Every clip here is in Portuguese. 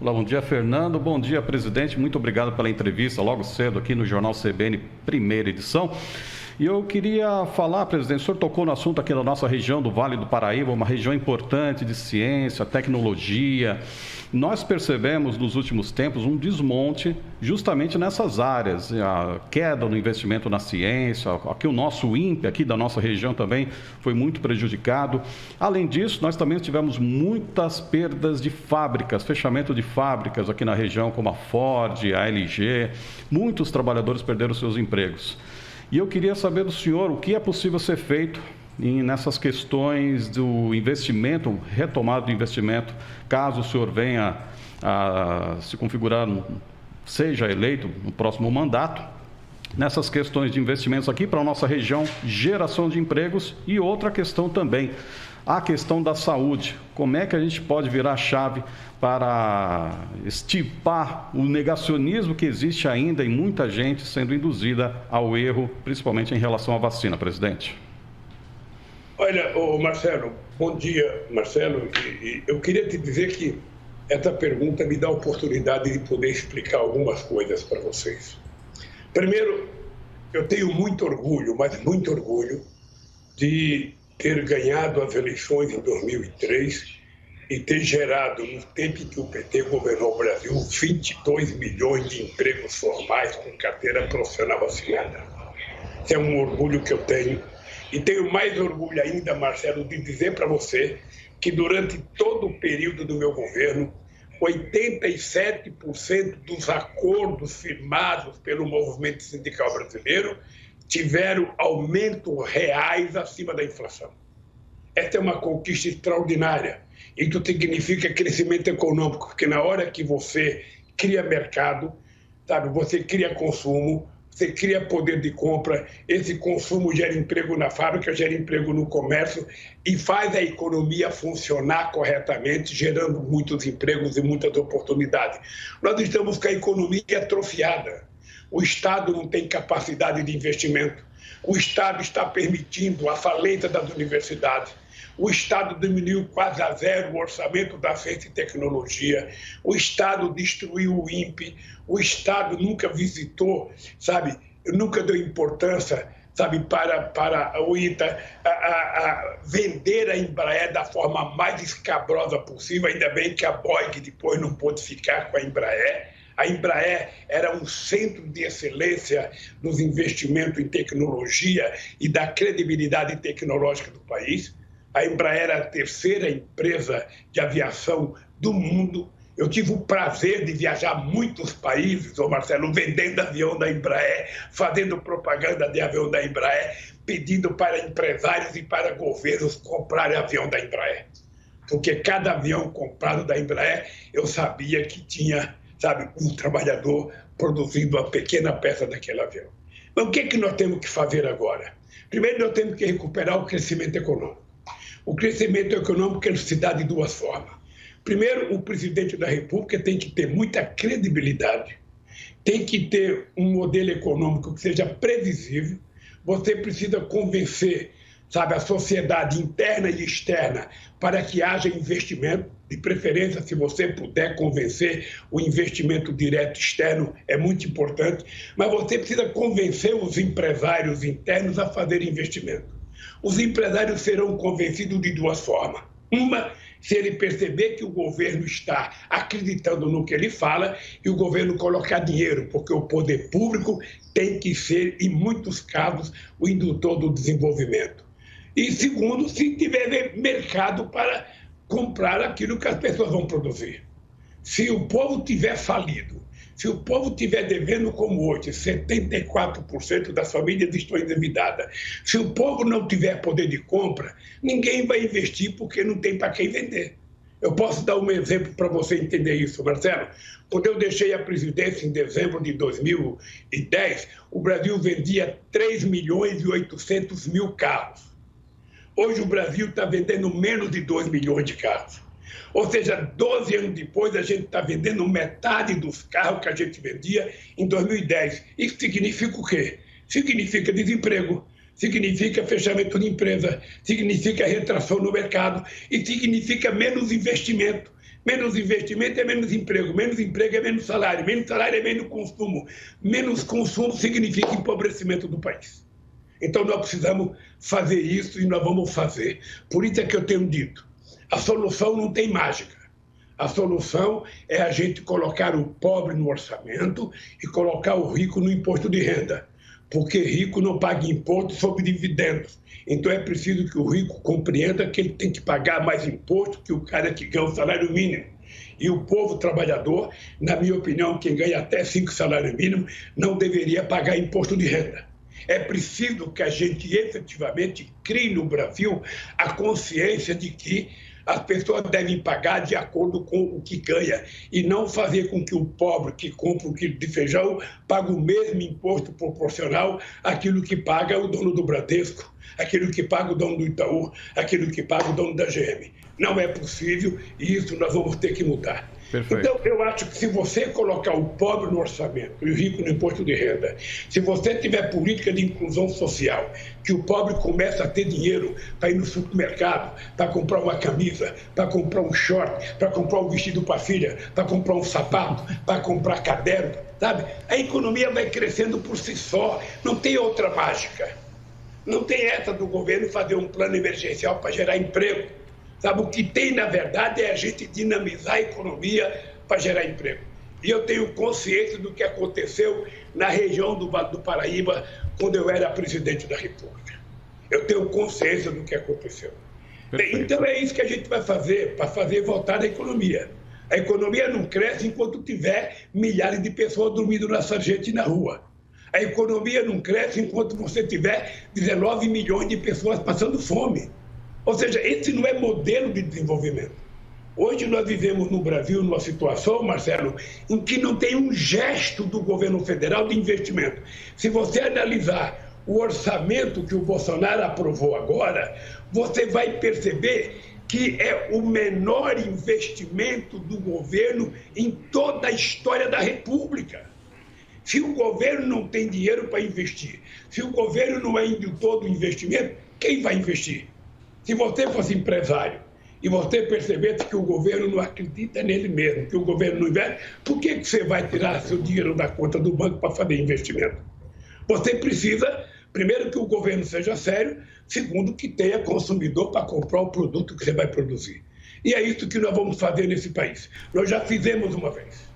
Olá, bom dia, Fernando. Bom dia, presidente. Muito obrigado pela entrevista logo cedo aqui no Jornal CBN, primeira edição. E eu queria falar, presidente, o senhor tocou no assunto aqui da nossa região do Vale do Paraíba, uma região importante de ciência, tecnologia. Nós percebemos nos últimos tempos um desmonte justamente nessas áreas, a queda no investimento na ciência, aqui o nosso INPE, aqui da nossa região também foi muito prejudicado. Além disso, nós também tivemos muitas perdas de fábricas, fechamento de fábricas aqui na região, como a Ford, a LG, muitos trabalhadores perderam seus empregos. E eu queria saber do senhor o que é possível ser feito nessas questões do investimento, retomada do investimento, caso o senhor venha a se configurar, seja eleito no próximo mandato, nessas questões de investimentos aqui para a nossa região, geração de empregos e outra questão também, a questão da saúde. Como é que a gente pode virar a chave para extirpar o negacionismo que existe ainda em muita gente sendo induzida ao erro, principalmente em relação à vacina, presidente? Olha, Marcelo, bom dia, Marcelo. E eu queria te dizer que essa pergunta me dá a oportunidade de poder explicar algumas coisas para vocês. Primeiro, eu tenho muito orgulho, mas muito orgulho, de ter ganhado as eleições em 2003 e ter gerado, no tempo em que o PT governou o Brasil, 22 milhões de empregos formais com carteira profissional assinada. Esse é um orgulho que eu tenho. E tenho mais orgulho ainda, Marcelo, de dizer para você que durante todo o período do meu governo, 87% dos acordos firmados pelo movimento sindical brasileiro tiveram aumentos reais acima da inflação. Essa é uma conquista extraordinária. Isso significa crescimento econômico, porque na hora que você cria mercado, sabe, você cria consumo, você cria poder de compra, esse consumo gera emprego na fábrica, gera emprego no comércio e faz a economia funcionar corretamente, gerando muitos empregos e muitas oportunidades. Nós estamos com a economia atrofiada. O Estado não tem capacidade de investimento. O Estado está permitindo a falência das universidades. O Estado diminuiu quase a zero o orçamento da ciência e tecnologia. O Estado destruiu o INPE. O Estado nunca visitou, sabe, nunca deu importância, sabe, para o ITA vender a Embraer da forma mais escabrosa possível. Ainda bem que a Boeing depois não pôde ficar com a Embraer. A Embraer era um centro de excelência nos investimentos em tecnologia e da credibilidade tecnológica do país. A Embraer era a terceira empresa de aviação do mundo. Eu tive o prazer de viajar a muitos países, Marcelo, vendendo avião da Embraer, fazendo propaganda de avião da Embraer, pedindo para empresários e para governos comprarem avião da Embraer. Porque cada avião comprado da Embraer, eu sabia que tinha, sabe, um trabalhador produzindo uma pequena peça daquele avião. Mas o que é que nós temos que fazer agora? Primeiro, nós temos que recuperar o crescimento econômico. O crescimento econômico ele se dá de duas formas. Primeiro, o presidente da República tem que ter muita credibilidade, tem que ter um modelo econômico que seja previsível. Você precisa convencer, sabe, a sociedade interna e externa para que haja investimento. De preferência, se você puder convencer, o investimento direto externo é muito importante, mas você precisa convencer os empresários internos a fazer investimento. Os empresários serão convencidos de duas formas. Uma, se ele perceber que o governo está acreditando no que ele fala e o governo colocar dinheiro, porque o poder público tem que ser, em muitos casos, o indutor do desenvolvimento. E segundo, se tiver mercado para comprar aquilo que as pessoas vão produzir. Se o povo tiver falido, se o povo estiver devendo como hoje, 74% das famílias estão endividadas. Se o povo não tiver poder de compra, ninguém vai investir porque não tem para quem vender. Eu posso dar um exemplo para você entender isso, Marcelo. Quando eu deixei a presidência em dezembro de 2010, o Brasil vendia 3.800.000 carros. Hoje o Brasil está vendendo menos de 2 milhões de carros. Ou seja, 12 anos depois, a gente está vendendo metade dos carros que a gente vendia em 2010. Isso significa o quê? Significa desemprego, significa fechamento de empresa, significa retração no mercado e significa menos investimento. Menos investimento é menos emprego é menos salário é menos consumo significa empobrecimento do país. Então nós precisamos fazer isso e nós vamos fazer. Por isso é que eu tenho dito, a solução não tem mágica. A solução é a gente colocar o pobre no orçamento e colocar o rico no imposto de renda, porque rico não paga imposto sobre dividendos. Então é preciso que o rico compreenda que ele tem que pagar mais imposto que o cara que ganha o salário mínimo. E o povo trabalhador, na minha opinião, quem ganha até 5 salários mínimos, não deveria pagar imposto de renda. É preciso que a gente efetivamente crie no Brasil a consciência de que as pessoas devem pagar de acordo com o que ganha e não fazer com que o pobre que compra um quilo de feijão pague o mesmo imposto proporcional àquilo que paga o dono do Bradesco, aquilo que paga o dono do Itaú, aquilo que paga o dono da GM. Não é possível e isso nós vamos ter que mudar. Perfeito. Então, eu acho que se você colocar o pobre no orçamento e o rico no imposto de renda, se você tiver política de inclusão social, que o pobre começa a ter dinheiro para ir no supermercado, para comprar uma camisa, para comprar um short, para comprar um vestido para a filha, para comprar um sapato, para comprar caderno, sabe? A economia vai crescendo por si só, não tem outra mágica. Não tem essa do governo fazer um plano emergencial para gerar emprego. Sabe, o que tem, na verdade, é a gente dinamizar a economia para gerar emprego. E eu tenho consciência do que aconteceu na região do Vale do Paraíba quando eu era presidente da República. Eu tenho consciência do que aconteceu. Perfeito. Então é isso que a gente vai fazer, para fazer voltar a economia. A economia não cresce enquanto tiver milhares de pessoas dormindo na sarjeta e na rua. A economia não cresce enquanto você tiver 19 milhões de pessoas passando fome. Ou seja, esse não é modelo de desenvolvimento. Hoje nós vivemos no Brasil numa situação, Marcelo, em que não tem um gesto do governo federal de investimento. Se você analisar o orçamento que o Bolsonaro aprovou agora, você vai perceber que é o menor investimento do governo em toda a história da República. Se o governo não tem dinheiro para investir, se o governo não é de todo o investimento, quem vai investir? Se você fosse empresário e você percebesse que o governo não acredita nele mesmo, que o governo não investe, por que você vai tirar seu dinheiro da conta do banco para fazer investimento? Você precisa, primeiro, que o governo seja sério, segundo, que tenha consumidor para comprar o produto que você vai produzir. E é isso que nós vamos fazer nesse país. Nós já fizemos uma vez.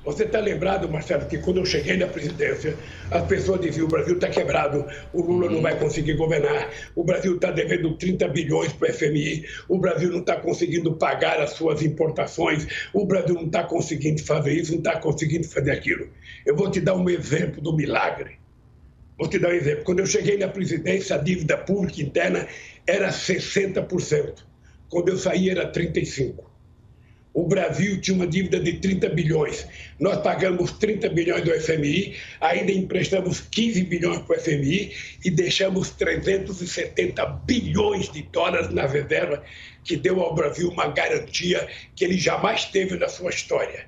Você está lembrado, Marcelo, que quando eu cheguei na presidência, as pessoas diziam: o Brasil está quebrado, o Lula não vai conseguir governar, o Brasil está devendo 30 bilhões para o FMI, o Brasil não está conseguindo pagar as suas importações, o Brasil não está conseguindo fazer isso, não está conseguindo fazer aquilo. Eu vou te dar um exemplo do milagre. Vou te dar um exemplo. Quando eu cheguei na presidência, a dívida pública interna era 60%. Quando eu saí, era 35%. O Brasil tinha uma dívida de 30 bilhões. Nós pagamos 30 bilhões do FMI, ainda emprestamos 15 bilhões para o FMI e deixamos 370 bilhões de dólares na reserva, que deu ao Brasil uma garantia que ele jamais teve na sua história.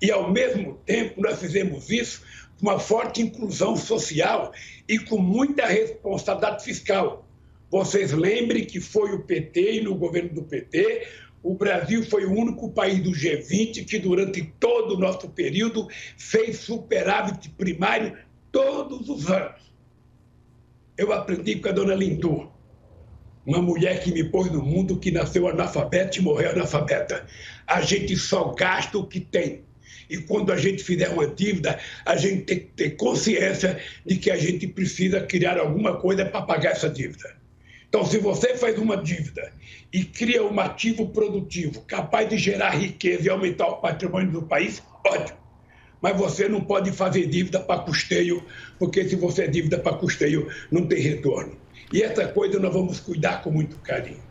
E, ao mesmo tempo, nós fizemos isso com uma forte inclusão social e com muita responsabilidade fiscal. Vocês lembrem que foi o PT e no governo do PT... O Brasil foi o único país do G20 que, durante todo o nosso período, fez superávit primário todos os anos. Eu aprendi com a dona Lindu, uma mulher que me pôs no mundo, que nasceu analfabeta e morreu analfabeta. A gente só gasta o que tem. E quando a gente fizer uma dívida, a gente tem que ter consciência de que a gente precisa criar alguma coisa para pagar essa dívida. Então, se você faz uma dívida e cria um ativo produtivo capaz de gerar riqueza e aumentar o patrimônio do país, ótimo. Mas você não pode fazer dívida para custeio, porque se você é dívida para custeio, não tem retorno. E essa coisa nós vamos cuidar com muito carinho.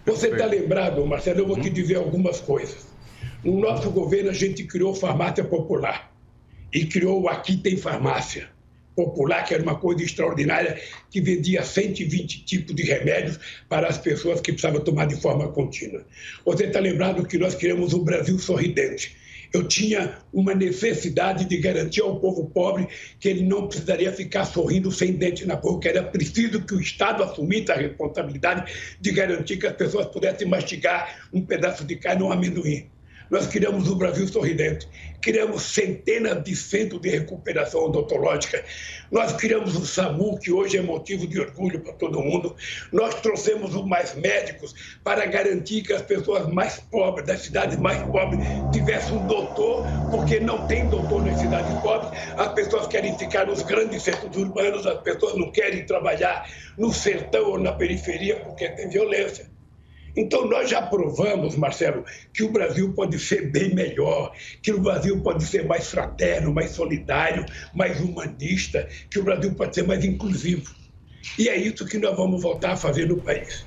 Você está lembrado, Marcelo? Eu vou te dizer algumas coisas. No nosso governo, a gente criou farmácia popular e criou o Aqui Tem Farmácia Popular, que era uma coisa extraordinária, que vendia 120 tipos de remédios para as pessoas que precisavam tomar de forma contínua. Você está lembrado que nós criamos um Brasil sorridente. Eu tinha uma necessidade de garantir ao povo pobre que ele não precisaria ficar sorrindo sem dente na boca. Era preciso que o Estado assumisse a responsabilidade de garantir que as pessoas pudessem mastigar um pedaço de carne ou um amendoim. Nós criamos o Brasil Sorridente, criamos centenas de centros de recuperação odontológica, nós criamos o SAMU, que hoje é motivo de orgulho para todo mundo, nós trouxemos mais médicos para garantir que as pessoas mais pobres, das cidades mais pobres, tivessem um doutor, porque não tem doutor nas cidades pobres, as pessoas querem ficar nos grandes centros urbanos, as pessoas não querem trabalhar no sertão ou na periferia porque tem violência. Então, nós já provamos, Marcelo, que o Brasil pode ser bem melhor, que o Brasil pode ser mais fraterno, mais solidário, mais humanista, que o Brasil pode ser mais inclusivo. E é isso que nós vamos voltar a fazer no país.